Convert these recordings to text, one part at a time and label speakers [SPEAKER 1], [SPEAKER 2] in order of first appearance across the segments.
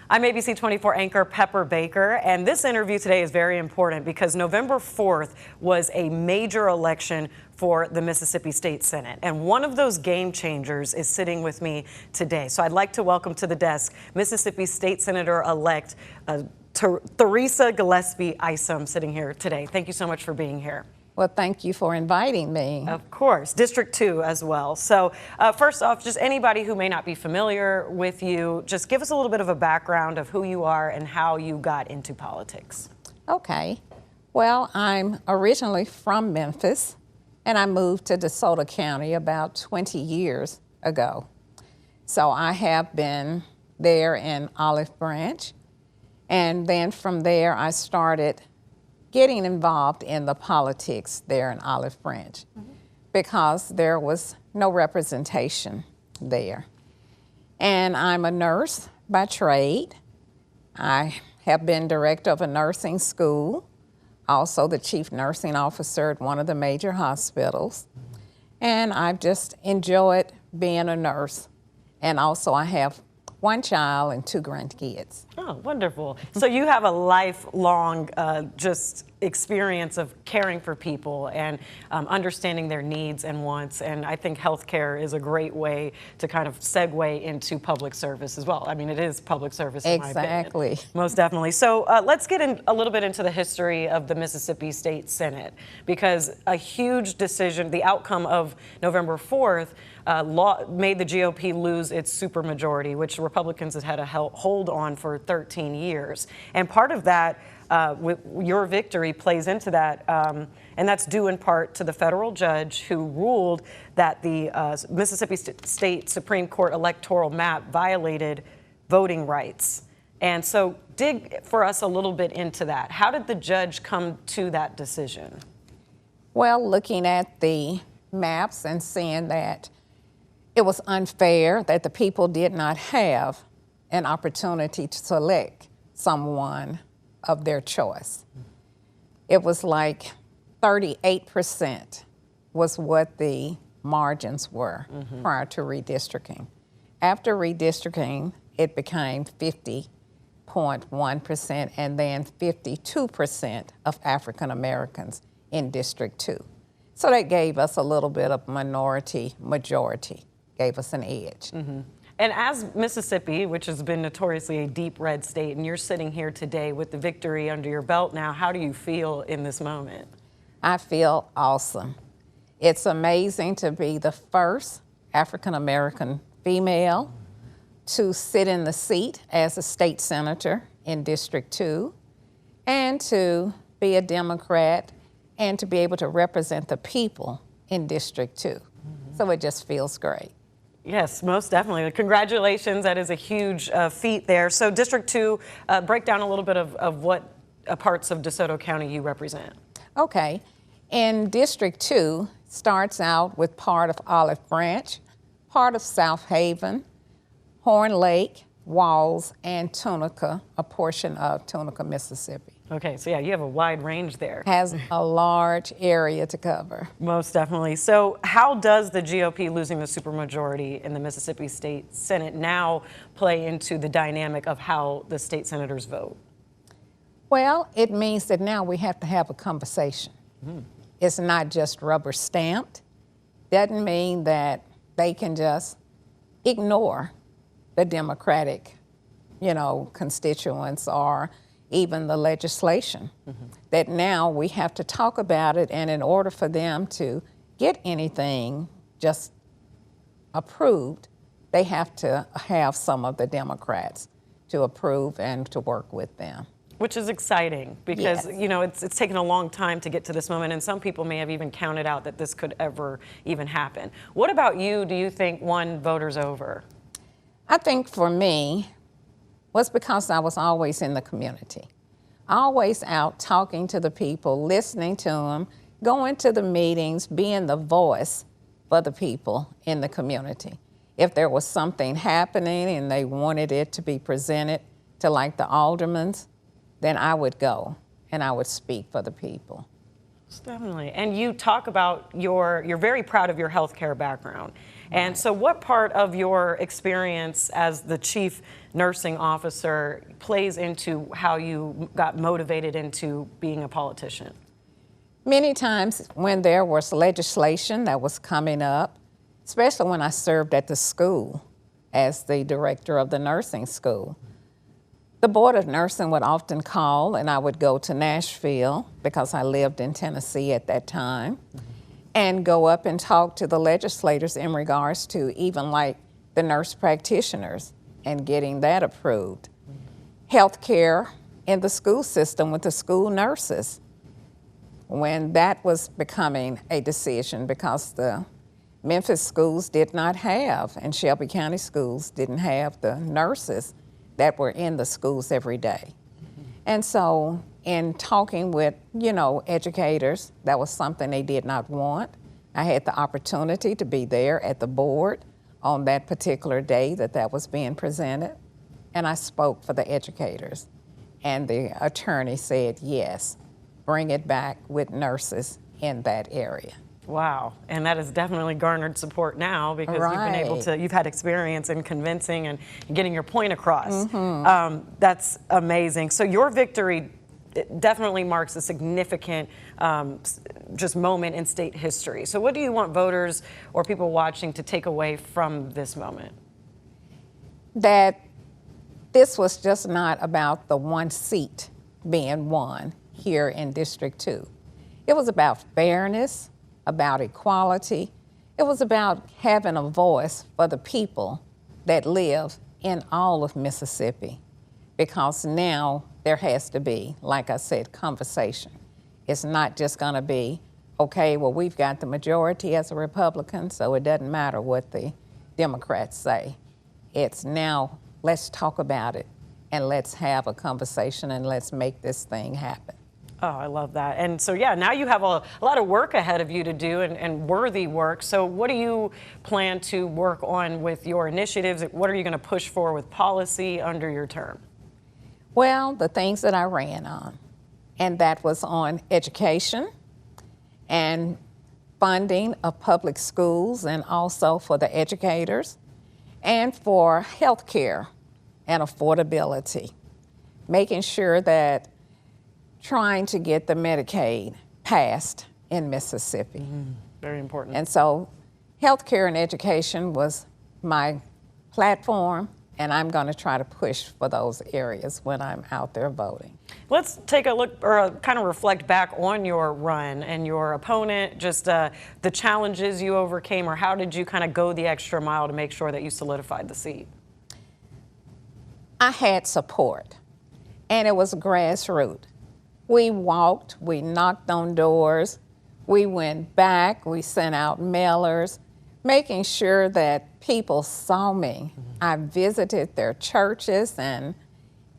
[SPEAKER 1] I'm ABC24 anchor Pepper Baker, and this interview today is very important because November 4th was a major election for the Mississippi State Senate, and one of those game changers is sitting with me today. So I'd like to welcome to the desk Mississippi State Senator-Elect Theresa Gillespie Isom sitting here today. Thank you so much for being here.
[SPEAKER 2] Well, thank you for inviting me.
[SPEAKER 1] Of course. District 2 as well. So first off, just anybody who may not be familiar with you, just give us a little bit of a background of who you are and how you got into politics.
[SPEAKER 2] Okay. Well, I'm originally from Memphis, and I moved to DeSoto County about 20 years ago. So I have been there in Olive Branch, and then from there I started getting involved in the politics there in Olive Branch because there was no representation there. And I'm a nurse by trade. I have been director of a nursing school, also the chief nursing officer at one of the major hospitals. And I've just enjoyed being a nurse. And also I have one child and 2 grandkids.
[SPEAKER 1] Oh, wonderful. So you have a lifelong just experience of caring for people and understanding their needs and wants. And I think healthcare is a great way to kind of segue into public service as well. I mean, it is public service in my opinion.
[SPEAKER 2] Exactly.
[SPEAKER 1] Most definitely. So let's get in a little bit into the history of the Mississippi State Senate, because a huge decision, the outcome of November 4th, made the GOP lose its supermajority, which Republicans had had a hold on for 13 years. And part of that, with your victory, plays into that, and that's due in part to the federal judge who ruled that the Mississippi State Supreme Court electoral map violated voting rights. And so dig for us a little bit into that. How did the judge come to that decision?
[SPEAKER 2] Well, looking at the maps and seeing that it was unfair that the people did not have an opportunity to select someone of their choice. It was like 38% was what the margins were prior to redistricting. After redistricting, it became 50.1% and then 52% of African Americans in District 2. So that gave us a little bit of majority, gave us an edge.
[SPEAKER 1] And as Mississippi, which has been notoriously a deep red state, and you're sitting here today with the victory under your belt now, how do you feel in this moment?
[SPEAKER 2] I feel awesome. It's amazing to be the first African-American female to sit in the seat as a state senator in District 2, and to be a Democrat, and to be able to represent the people in District 2. So it just feels great.
[SPEAKER 1] Yes, most definitely. Congratulations. That is a huge feat there. So District 2, break down a little bit of what parts of DeSoto County you represent.
[SPEAKER 2] Okay. In District 2, starts out with part of Olive Branch, part of South Haven, Horn Lake, Walls, and Tunica, a portion of Tunica, Mississippi.
[SPEAKER 1] Okay, so yeah, you have a wide range there.
[SPEAKER 2] Has a large area to cover.
[SPEAKER 1] Most definitely. So how does the GOP losing the supermajority in the Mississippi State Senate now play into the dynamic of how the state senators vote?
[SPEAKER 2] Well, it means that now we have to have a conversation. It's not just rubber stamped. Doesn't mean that they can just ignore the Democratic, constituents or even the legislation. That now we have to talk about it, and in order for them to get anything just approved, they have to have some of the Democrats to approve and to work with them.
[SPEAKER 1] Which is exciting because,
[SPEAKER 2] Yes.
[SPEAKER 1] it's taken a long time to get to this moment, and some people may have even counted out that this could ever even happen. What about you, do you think won voters over?
[SPEAKER 2] I think for me, was because I was always in the community. Always out talking to the people, listening to them, going to the meetings, being the voice for the people in the community. If there was something happening and they wanted it to be presented to like the aldermans, then I would go and I would speak for the people.
[SPEAKER 1] Definitely. And you talk about you're very proud of your healthcare background. And so what part of your experience as the chief nursing officer plays into how you got motivated into being a politician?
[SPEAKER 2] Many times when there was legislation that was coming up, especially when I served at the school as the director of the nursing school, the Board of Nursing would often call, and I would go to Nashville because I lived in Tennessee at that time, and go up and talk to the legislators in regards to even like the nurse practitioners and getting that approved. Healthcare in the school system with the school nurses, when that was becoming a decision because the Memphis schools did not have, and Shelby County schools didn't have the nurses that were in the schools every day. And so in talking with, educators, that was something they did not want. I had the opportunity to be there at the board on that particular day that was being presented, and I spoke for the educators. And the attorney said, yes, bring it back with nurses in that area.
[SPEAKER 1] Wow, and that has definitely garnered support now because you've been able to, you've had experience in convincing and getting your point across. That's amazing. So your victory definitely marks a significant just moment in state history. So what do you want voters or people watching to take away from this moment?
[SPEAKER 2] That this was just not about the one seat being won here in District 2. It was about fairness, about equality. It was about having a voice for the people that live in all of Mississippi, because now there has to be, like I said, conversation. It's not just gonna be, okay, well, we've got the majority as a Republican, so it doesn't matter what the Democrats say. It's now, let's talk about it and let's have a conversation and let's make this thing happen.
[SPEAKER 1] Oh, I love that. And so, yeah, now you have a lot of work ahead of you to do and worthy work. So what do you plan to work on with your initiatives? What are you going to push for with policy under your term?
[SPEAKER 2] Well, the things that I ran on, and that was on education and funding of public schools and also for the educators, and for health care and affordability, making sure that trying to get the Medicaid passed in Mississippi.
[SPEAKER 1] Very important.
[SPEAKER 2] And so healthcare and education was my platform, and I'm going to try to push for those areas when I'm out there voting.
[SPEAKER 1] Let's take a look or kind of reflect back on your run and your opponent, just the challenges you overcame, or how did you kind of go the extra mile to make sure that you solidified the seat?
[SPEAKER 2] I had support, and it was grassroots. We walked, we knocked on doors, we went back, we sent out mailers, making sure that people saw me. I visited their churches, and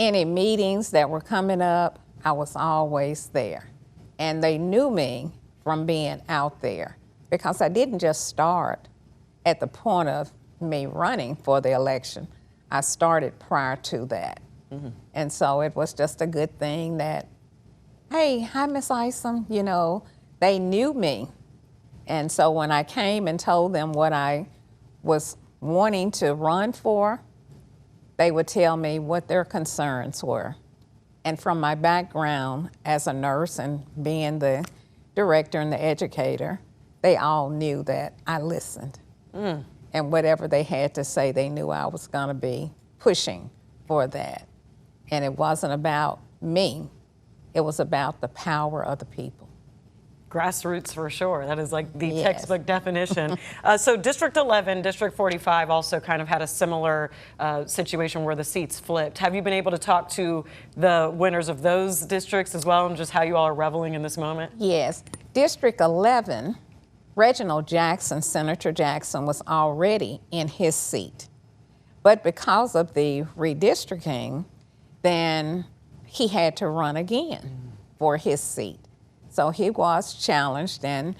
[SPEAKER 2] any meetings that were coming up, I was always there. And they knew me from being out there, because I didn't just start at the point of me running for the election. I started prior to that. And so it was just a good thing that, hey, hi, Miss Isom, they knew me. And so when I came and told them what I was wanting to run for, they would tell me what their concerns were. And from my background as a nurse and being the director and the educator, they all knew that I listened. And whatever they had to say, they knew I was gonna be pushing for that. And it wasn't about me. It was about the power of the people.
[SPEAKER 1] Grassroots for sure. That is like the
[SPEAKER 2] Yes.
[SPEAKER 1] textbook definition. So District 11, District 45 also kind of had a similar situation where the seats flipped. Have you been able to talk to the winners of those districts as well, and just how you all are reveling in this moment?
[SPEAKER 2] Yes. District 11, Reginald Jackson, Senator Jackson, was already in his seat. But because of the redistricting, then he had to run again for his seat. So he was challenged, and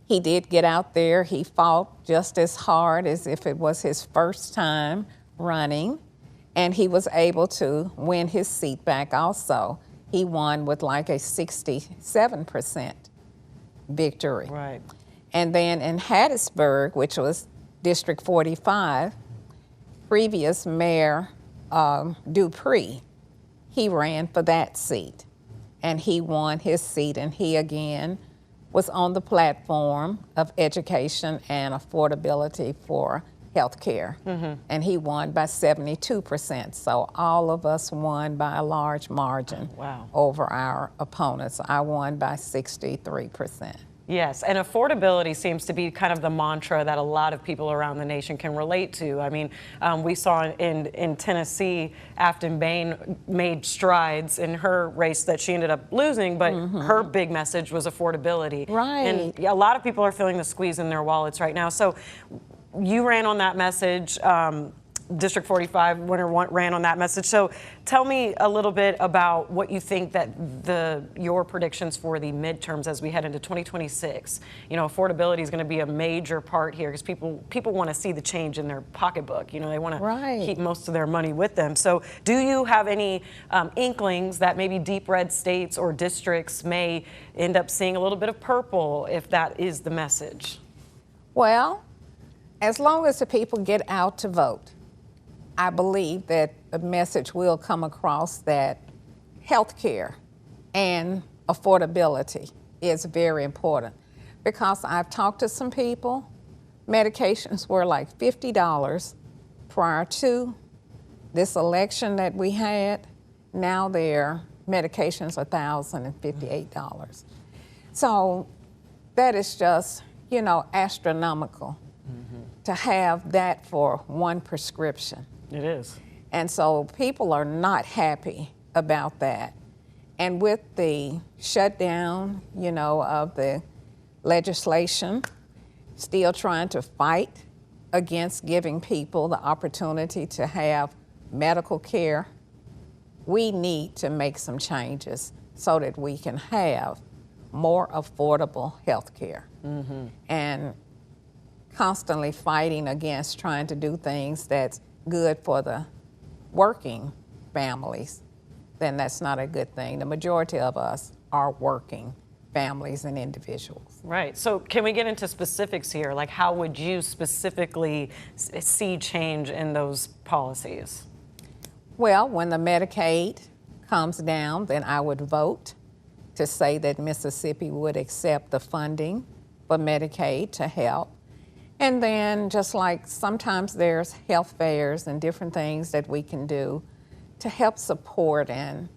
[SPEAKER 2] he did get out there. He fought just as hard as if it was his first time running, and he was able to win his seat back also. He won with like a 67% victory.
[SPEAKER 1] Right.
[SPEAKER 2] And then in Hattiesburg, which was District 45, previous Mayor Dupree, he ran for that seat, and he won his seat, and he again was on the platform of education and affordability for health care, and he won by 72%. So all of us won by a large margin over our opponents. I won by 63%.
[SPEAKER 1] Yes, and affordability seems to be kind of the mantra that a lot of people around the nation can relate to. I mean, we saw in Tennessee, Afton Bain made strides in her race that she ended up losing, but her big message was affordability.
[SPEAKER 2] Right.
[SPEAKER 1] And a lot of people are feeling the squeeze in their wallets right now. So you ran on that message. District 45 winner ran on that message. So tell me a little bit about what you think that your predictions for the midterms as we head into 2026. You know, affordability is going to be a major part here because people want to see the change in their pocketbook. You know, they want to keep most of their money with them. So do you have any inklings that maybe deep red states or districts may end up seeing a little bit of purple if that is the message?
[SPEAKER 2] Well, as long as the people get out to vote, I believe that the message will come across that health care and affordability is very important, because I've talked to some people, medications were like $50 prior to this election that we had. Now their medications are $1,058. So that is just, you know, astronomical to have that for one prescription.
[SPEAKER 1] It is.
[SPEAKER 2] And so people are not happy about that. And with the shutdown, you know, of the legislation, still trying to fight against giving people the opportunity to have medical care, we need to make some changes so that we can have more affordable health care. And constantly fighting against trying to do things that's good for the working families, then that's not a good thing. The majority of us are working families and individuals.
[SPEAKER 1] Right. So can we get into specifics here? Like, how would you specifically see change in those policies?
[SPEAKER 2] Well, when the Medicaid comes down, then I would vote to say that Mississippi would accept the funding for Medicaid to help. And then just like sometimes there's health fairs and different things that we can do to help support and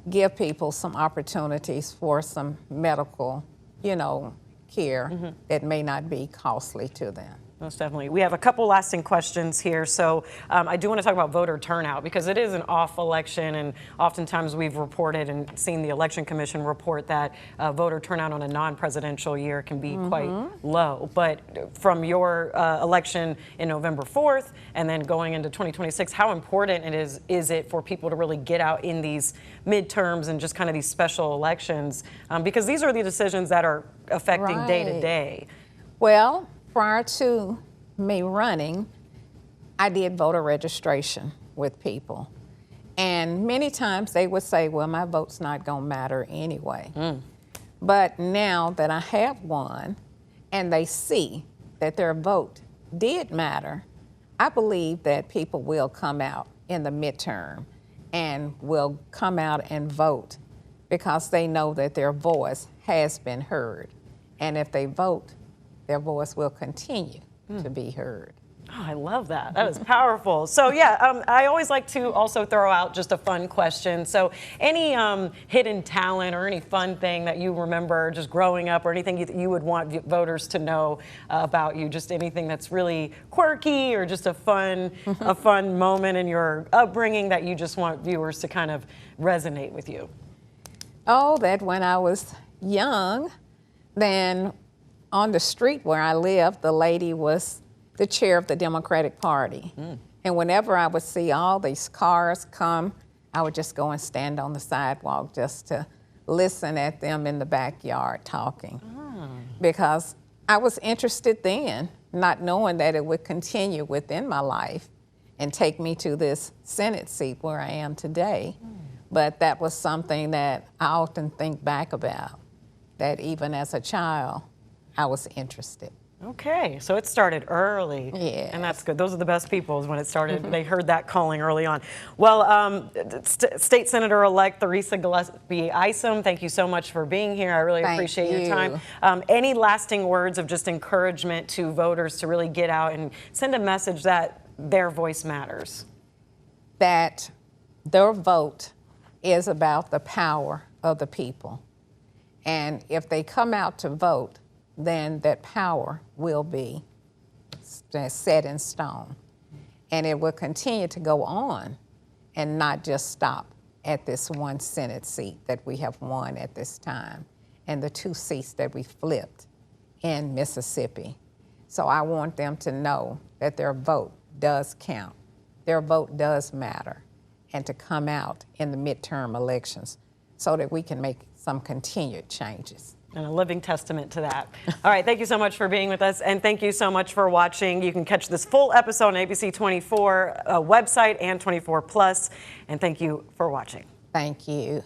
[SPEAKER 2] give people some opportunities for some medical, you know, care that may not be costly to them.
[SPEAKER 1] Most definitely. We have a couple lasting questions here. So I do want to talk about voter turnout because it is an off election, and oftentimes we've reported and seen the Election Commission report that voter turnout on a non-presidential year can be quite low. But from your election in November 4th and then going into 2026, how important is it for people to really get out in these midterms and just kind of these special elections? Because these are the decisions that are affecting day to day.
[SPEAKER 2] Well, prior to me running, I did voter registration with people. And many times they would say, well, my vote's not going to matter anyway. But now that I have won and they see that their vote did matter, I believe that people will come out in the midterm and will come out and vote because they know that their voice has been heard. And if they vote, their voice will continue to be heard.
[SPEAKER 1] Oh, I love that. That is powerful. So yeah, I always like to also throw out just a fun question. So any hidden talent or any fun thing that you remember just growing up, or anything you would want voters to know about you, just anything that's really quirky or just a fun moment in your upbringing that you just want viewers to kind of resonate with you?
[SPEAKER 2] Oh, that when I was young, then on the street where I lived, the lady was the chair of the Democratic Party. And whenever I would see all these cars come, I would just go and stand on the sidewalk just to listen at them in the backyard talking. Because I was interested then, not knowing that it would continue within my life and take me to this Senate seat where I am today. But that was something that I often think back about, that even as a child, I was interested.
[SPEAKER 1] Okay, so it started early.
[SPEAKER 2] Yes.
[SPEAKER 1] And that's good. Those are the best people is when it started. They heard that calling early on. Well, State Senator-Elect Theresa Gillespie Isom, thank you so much for being here. I really appreciate your time. Any lasting words of just encouragement to voters to really get out and send a message that their voice matters?
[SPEAKER 2] That their vote is about the power of the people. And if they come out to vote, then that power will be set in stone. And it will continue to go on and not just stop at this one Senate seat that we have won at this time and the 2 seats that we flipped in Mississippi. So I want them to know that their vote does count. Their vote does matter, and to come out in the midterm elections so that we can make some continued changes.
[SPEAKER 1] And a living testament to that. All right, thank you so much for being with us, and thank you so much for watching. You can catch this full episode on ABC24 website and 24 Plus, and thank you for watching.
[SPEAKER 2] Thank you.